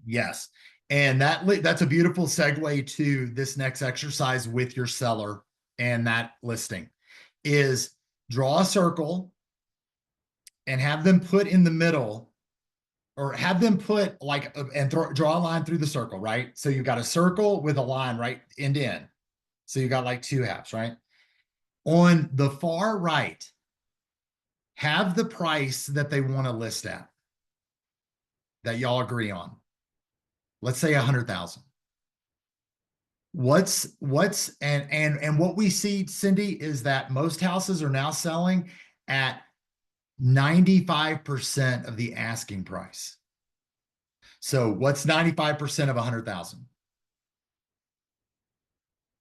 Yes. And that's a beautiful segue to this next exercise with your seller and that listing is draw a circle and have them put in the middle, or have them put like, and draw a line through the circle, right? So you've got a circle with a line right end to end. So you got like two halves, right? On the far right, have the price that they want to list at, that y'all agree on. Let's say 100,000. And what we see, Cindy, is that most houses are now selling at 95% of the asking price. So what's 95% of 100,000?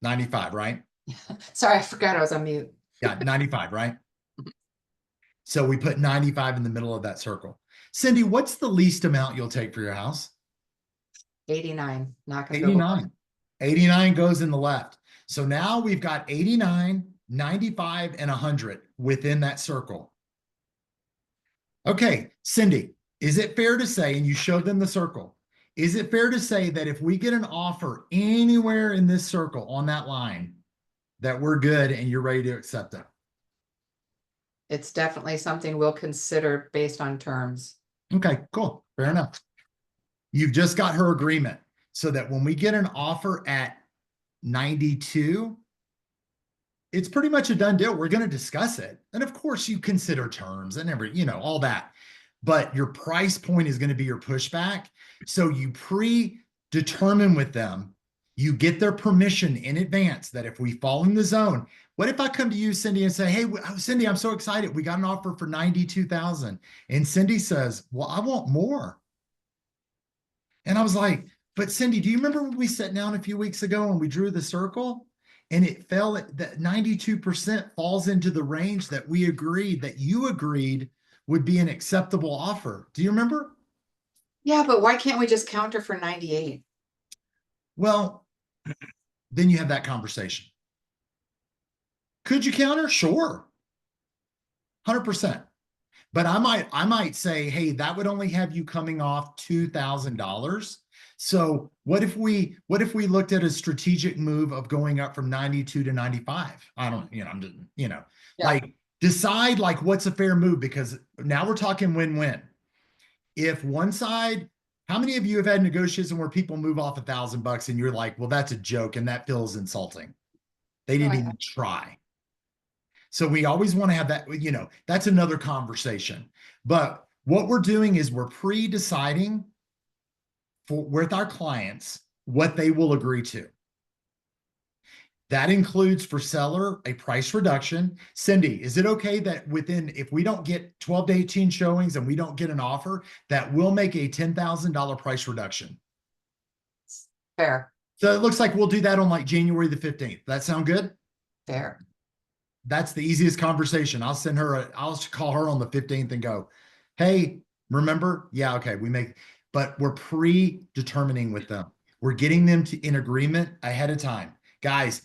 95, right? Sorry, I forgot I was on mute. Yeah, 95, right? So we put 95 in the middle of that circle. Cindy, what's the least amount you'll take for your house? 89, not gonna go 89. 89 goes in the left. So now we've got 89, 95, and 100 within that circle. Okay, Cindy, is it fair to say, and you showed them the circle, is it fair to say that if we get an offer anywhere in this circle on that line, that we're good and you're ready to accept it? It's definitely something we'll consider based on terms. Okay, cool. Fair enough. You've just got her agreement so that when we get an offer at 92, it's pretty much a done deal. We're going to discuss it. And of course, you consider terms and all that. But your price point is going to be your pushback. So you predetermine with them, you get their permission in advance that if we fall in the zone, what if I come to you, Cindy, and say, hey, Cindy, I'm so excited. We got an offer for 92,000. And Cindy says, well, I want more. And I was like, but Cindy, do you remember when we sat down a few weeks ago and we drew the circle and it fell at that 92% falls into the range that we agreed, that you agreed would be an acceptable offer. Do you remember? Yeah, but why can't we just counter for 98? Well, then you have that conversation. Could you counter? Sure. 100%. But I might say, hey, that would only have you coming off $2,000. So what if we looked at a strategic move of going up from 92 to 95? I don't, Yeah. like decide like what's a fair move, because now we're talking win-win. If one side, how many of you have had negotiations where people move off $1,000 and you're like, well, that's a joke and that feels insulting. They didn't even try. So we always want to have that, that's another conversation. But what we're doing is we're pre-deciding with our clients what they will agree to. That includes for seller a price reduction. Cindy, is it okay that if we don't get 12 to 18 showings and we don't get an offer, that we'll make a $10,000 price reduction? Fair. So it looks like we'll do that on like January the 15th. That sound good? Fair. That's the easiest conversation. I'll call her on the 15th and go, hey, remember? Yeah, okay, but we're predetermining with them. We're getting them in agreement ahead of time. Guys,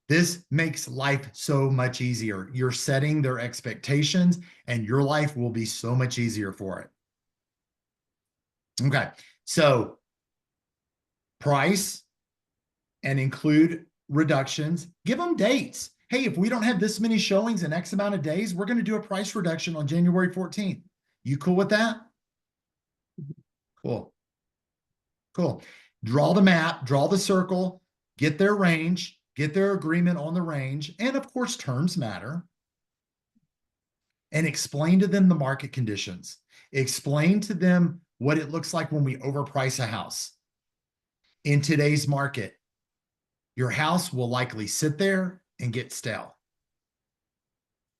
this makes life so much easier. You're setting their expectations and your life will be so much easier for it. Okay, so price and include reductions. Give them dates. Hey, if we don't have this many showings in X amount of days, we're going to do a price reduction on January 14th. You cool with that? Cool. Cool. Draw the map, draw the circle, get their range, get their agreement on the range, and of course, terms matter. And explain to them the market conditions. Explain to them what it looks like when we overprice a house. In today's market, your house will likely sit there and get stale.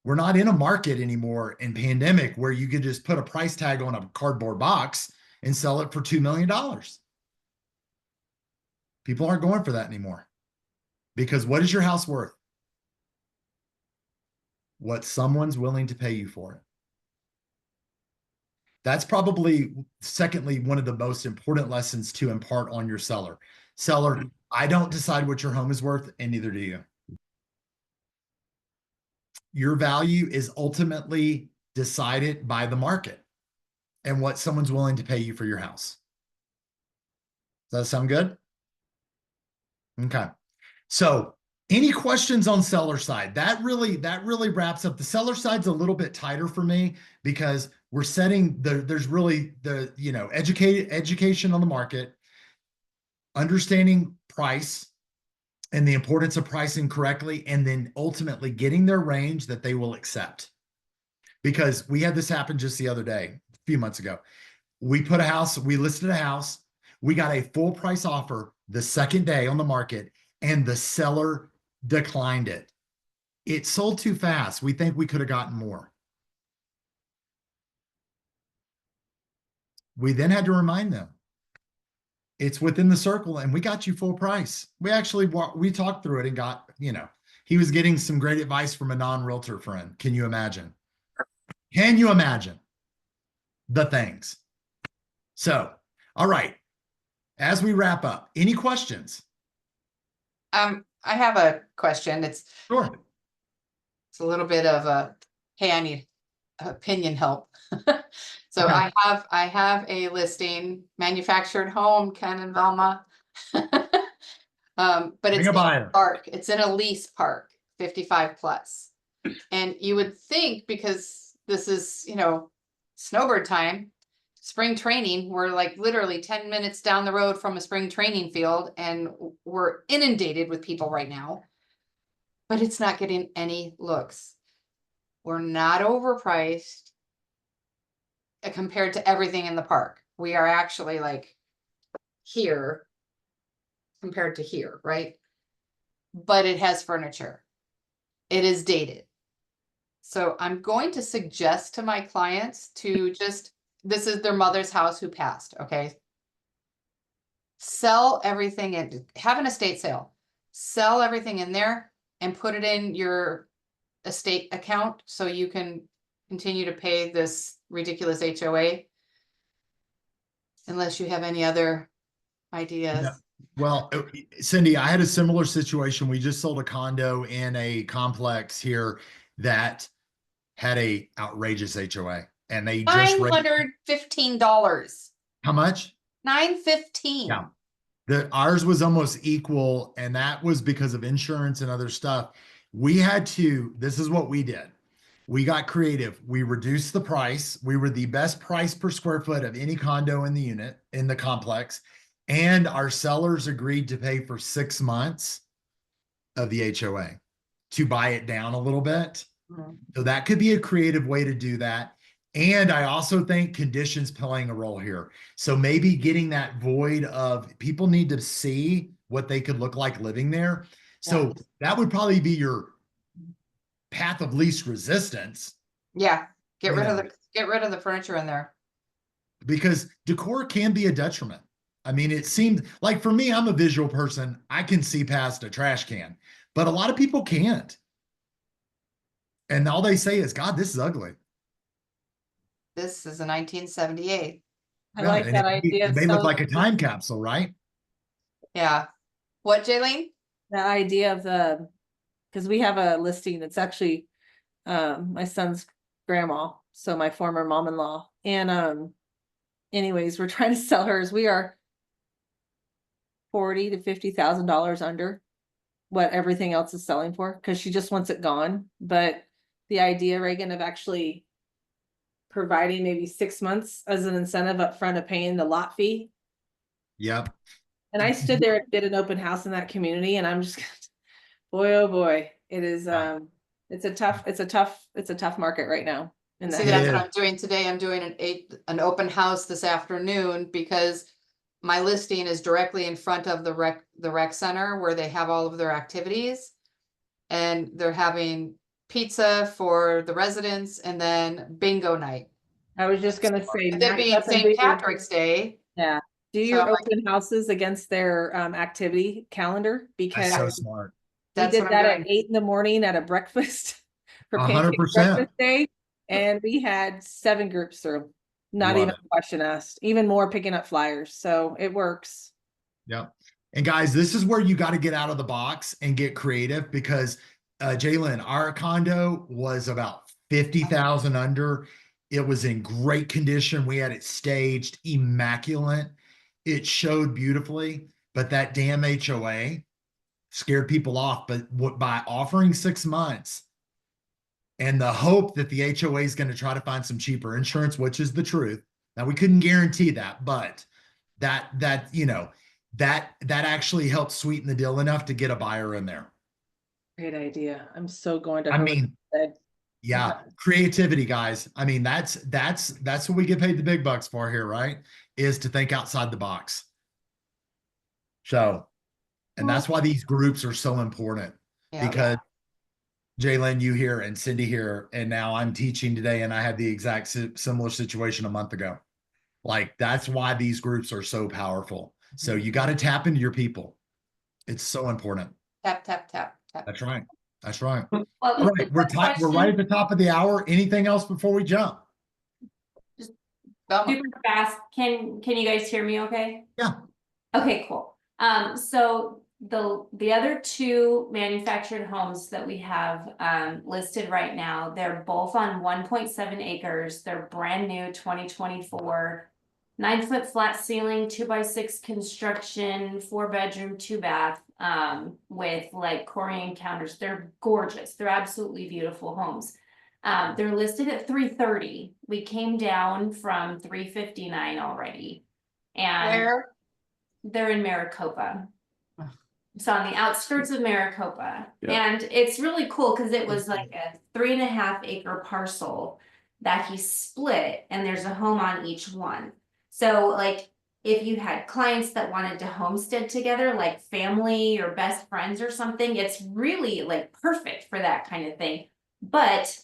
We're not in a market anymore in pandemic where you could just put a price tag on a cardboard box and sell it for $2 million. People aren't going for that anymore. Because what is your house worth? What someone's willing to pay you for it. That's probably, secondly, one of the most important lessons to impart on your seller. Seller, I don't decide what your home is worth, and neither do you. Your value is ultimately decided by the market and what someone's willing to pay you for your house. Does that sound good? Okay. So any questions on seller side? That really wraps up. The seller side's a little bit tighter for me because we're setting there's really the, education on the market, understanding price and the importance of pricing correctly, and then ultimately getting their range that they will accept. Because we had this happen just the other day, a few months ago. We listed a house, we got a full price offer the second day on the market, and the seller declined it. It sold too fast. We think we could have gotten more. We then had to remind them, it's within the circle and we got you full price. We talked through it and got, he was getting some great advice from a non-realtor friend. Can you imagine? Can you imagine the things? So, all right. As we wrap up, any questions? I have a question. Sure. It's a little bit of a, hey, I need opinion help. So Okay. I have a listing, manufactured home, Ken and Velma. But it's Bring a in a buyer. park. It's in a lease park, 55 plus. And you would think, because this is, snowbird time, spring training, we're like literally 10 minutes down the road from a spring training field and we're inundated with people right now, but it's not getting any looks. We're not overpriced compared to everything in the park. We are actually like here compared to here, right? But it has furniture. It is dated. So I'm going to suggest to my clients to this is their mother's house who passed, okay? Sell everything and have an estate sale. Sell everything in there and put it in your estate account so you can continue to pay this ridiculous HOA. Unless you have any other ideas. Yeah. Well, Cindy, I had a similar situation. We just sold a condo in a complex here that had a outrageous HOA, and they just $915. How much? $915. Yeah. Ours was almost equal, and that was because of insurance and other stuff. This is what we did. We got creative. We reduced the price. We were the best price per square foot of any condo in the complex. And our sellers agreed to pay for 6 months of the HOA to buy it down a little bit. Mm-hmm. So that could be a creative way to do that. And I also think conditions playing a role here. So maybe getting that void of people need to see what they could look like living there. So that would probably be your path of least resistance. Yeah. Get rid of the furniture in there. Because decor can be a detriment. I mean, it seemed like, for me, I'm a visual person. I can see past a trash can, but a lot of people can't. And all they say is, God, this is ugly. This is a 1978. I like that idea. It may look like a time capsule, right? Yeah. What, Jaylene? the idea of the, because we have a listing that's actually my son's grandma, so my former mom-in-law. And anyways, we're trying to sell hers. We are $40,000 to $50,000 under what everything else is selling for, because she just wants it gone. But the idea, Reagan, of actually providing maybe 6 months as an incentive up front of paying the lot fee. Yep. And I stood there and did an open house in that community, and I'm just, boy, oh boy, it is, it's a tough market right now. In See, that. that's what I'm doing today. I'm doing an open house this afternoon because my listing is directly in front of the rec center where they have all of their activities. And they're having pizza for the residents and then bingo night. I was just gonna say. With it being St. Patrick's Day. Yeah. Do So your I'm like, open houses against their activity calendar, because That's so smart. we that's did what I'm that doing. at 8 in at a breakfast for pancake 100%. breakfast day, and we had 7 groups through. Not Love even it. a question asked, even more picking up flyers. So it works. Yep. And guys, this is where you got to get out of the box and get creative, because Jalen, our condo was about 50,000 under. It was in great condition. We had it staged, immaculate. It showed beautifully, but that damn HOA scared people off. But by offering 6 months and the hope that the HOA is going to try to find some cheaper insurance, which is the truth. Now, we couldn't guarantee that, but that actually helped sweeten the deal enough to get a buyer in there. Great idea. I'm so going to I her. mean, yeah, creativity, guys. I mean, that's what we get paid the big bucks for here, right? Is to think outside the box. So, and that's why these groups are so important, because Jalen, you here, and Cindy here, and now I'm teaching today, and I had the exact similar situation a month ago. Like, that's why these groups are so powerful. So you got to tap into your people. It's so important. Tap, tap, tap, tap. That's right. That's right. Well, All right. We're right at the top of the hour. Anything else before we jump? Velma. super fast. Can you guys hear me okay? Yeah. Okay, cool. So the other 2 manufactured homes that we have listed right now, they're both on 1.7 acres. They're brand new, 2024, 9-foot flat ceiling, 2x6 construction, 4-bedroom, 2-bath, with like Korean counters. They're gorgeous. They're absolutely beautiful homes. They're listed at 330. We came down from 359 already. And Where? they're in Maricopa. It's on the outskirts of Maricopa. Yeah. And it's really cool because it was like a 3.5 acre parcel that he split, and there's a home on each one. So like if you had clients that wanted to homestead together, like family or best friends or something, it's really like perfect for that kind of thing. But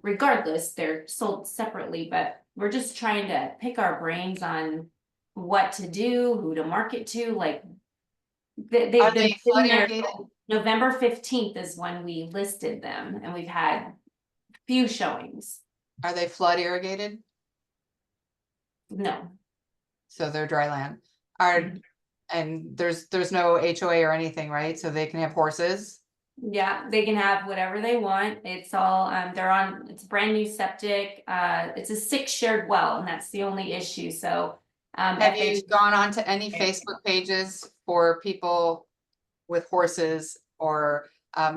regardless, they're sold separately, but we're just trying to pick our brains on what to do, who to market to. Like they've Are been they flood sitting there. irrigated? November 15th is when we listed them, and we've had few showings. Are they flood irrigated? No. So they're dry land. And there's no HOA or anything, right? So they can have horses. Yeah, they can have whatever they want. It's all it's brand new septic. It's a 6 shared well, and that's the only issue. So Have you gone on to any Facebook pages for people with horses, or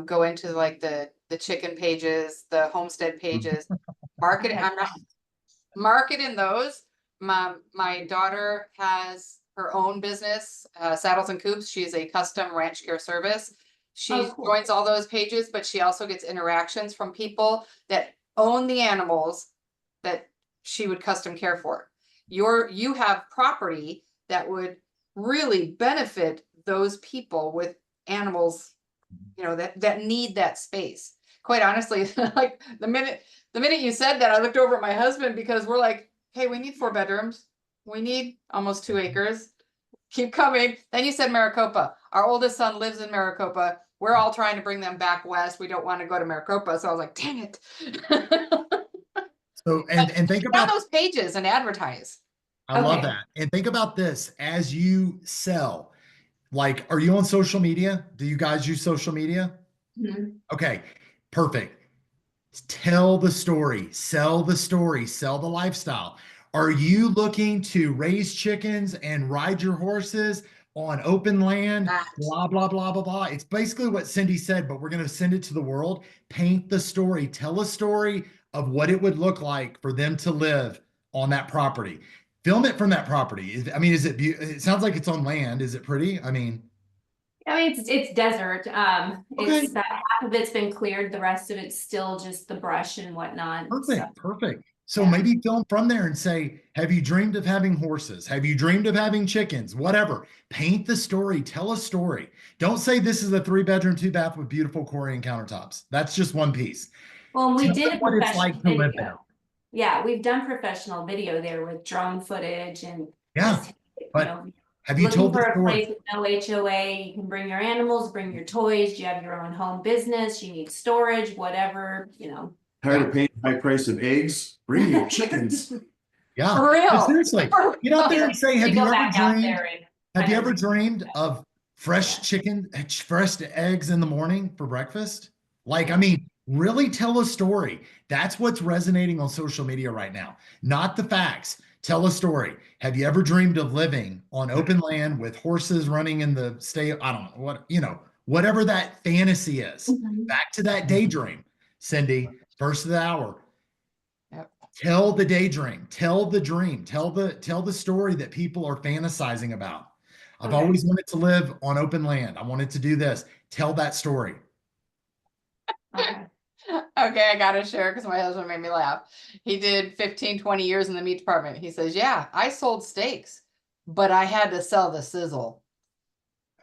go into like the chicken pages, the homestead pages? Marketing, I'm not marketing those. My daughter has her own business, Saddles and Coops. She's a custom ranch care service. She cool. joins all those pages, but she also gets interactions from people that own the animals that she would custom care for. You have property that would really benefit those people with animals, that need that space. Quite honestly, like the minute you said that, I looked over at my husband, because we're like, hey, we need 4 bedrooms. We need almost 2 acres. Keep coming. Then you said Maricopa. Our oldest son lives in Maricopa. We're all trying to bring them back west. We don't want to go to Maricopa. So I was like, dang it. So, and think about those pages and advertise. I love that. And think about this as you sell. like, are you on social media? Do you guys use social media? Mhm. Okay, perfect. Tell the story, sell the story, sell the lifestyle. Are you looking to raise chickens and ride your horses on open land? That. Blah, blah, blah, blah, blah. It's basically what Cindy said, but we're going to send it to the world. Paint the story, tell a story of what it would look like for them to live on that property. Film it from that property. I mean, it sounds like it's on land. Is it pretty? I mean, I mean, it's desert. okay. It's about half of it's been cleared, the rest of it's still just the brush and whatnot. So, Perfect, perfect. So yeah. maybe film from there and say, have you dreamed of having horses? Have you dreamed of having chickens? Whatever. Paint the story, tell a story. Don't say this is a 3-bedroom, 2-bath with beautiful Corian countertops. That's just one piece. Well, we Tell did them a what it's like professional to live there. video. Yeah, we've done professional video there with drone footage and Yeah, just, you but know, have you looking told for the a story? place with no HOA. You can bring your animals, bring your toys. You have your own home business. You need storage, whatever, you know. Tired of paying the high price of eggs? Bring your chickens. Yeah, For real. but seriously, For get out there real. and say, We have you go ever back out dreamed? there and Have you kind ever of- dreamed of fresh chicken, fresh eggs in the morning for breakfast? Like, I mean, really tell a story. That's what's resonating on social media right now, not the facts. Tell a story. Have you ever dreamed of living on open land with horses running in the state? I don't know what, whatever that fantasy is. Mhm. Back to that daydream, Cindy, first of the hour. Yep. Tell the daydream, tell the dream, tell the story that people are fantasizing about. I've Okay. always wanted to live on open land. I wanted to do this. Tell that story. Okay. Okay, I gotta share because my husband made me laugh. He did 15, 20 years in the meat department. He says, yeah, I sold steaks, but I had to sell the sizzle.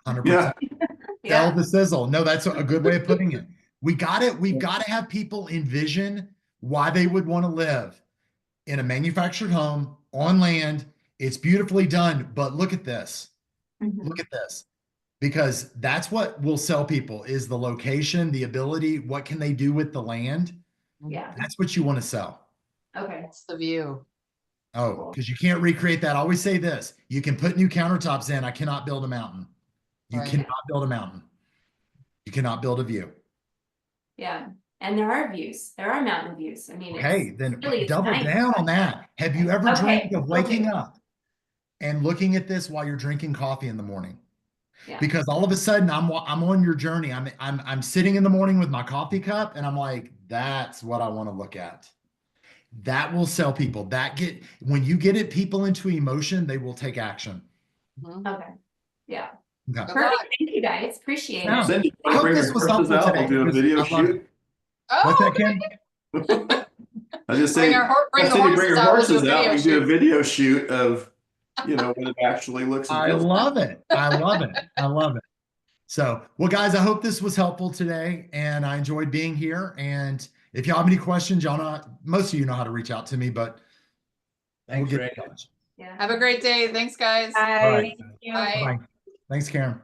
100%. Yeah. Sell Yeah. the sizzle. No, that's a good way of putting it. We've got to have people envision why they would want to live in a manufactured home on land. It's beautifully done, but look at this. Mhm. Look at this. Because that's what will sell people is the location, the ability, what can they do with the land? Yeah. That's what you want to sell. Okay. That's the view. Oh, because you can't recreate that. I always say this. You can put new countertops in. I cannot build a mountain. You Right. cannot build a mountain. You cannot build a view. Yeah. And there are views. There are mountain views. I mean, Okay, it's then really double nice. down on that. Have you ever Okay, dreamed of will waking do. up and looking at this while you're drinking coffee in the morning? Yeah. Because all of a sudden I'm on your journey. I'm sitting in the morning with my coffee cup and I'm like, that's what I want to look at. That will sell people. When you get people into emotion, they will take action. Mhm. Okay. Yeah. Okay. Good Perfect. luck. Thank you guys. Appreciate Yeah. it. Cindy, I hope bring this your was horses helpful out. today. We'll do a because video I love shoot. it. Oh, What's that, okay. Kim? I just Bring say, our hor- bring the Cindy, bring your horses horses out, out. we'll We do a do a video shoot of, what it actually looks and I feels like. love it. I love it. I love it. So, well, guys, I hope this was helpful today and I enjoyed being here. And if y'all have any questions, most of you know how to reach out to me, but we'll Thanks, get Ray. in touch. Yeah. Have a great day. Thanks, guys. Bye. All right. Thank you. Bye. Bye. Thanks, Karen.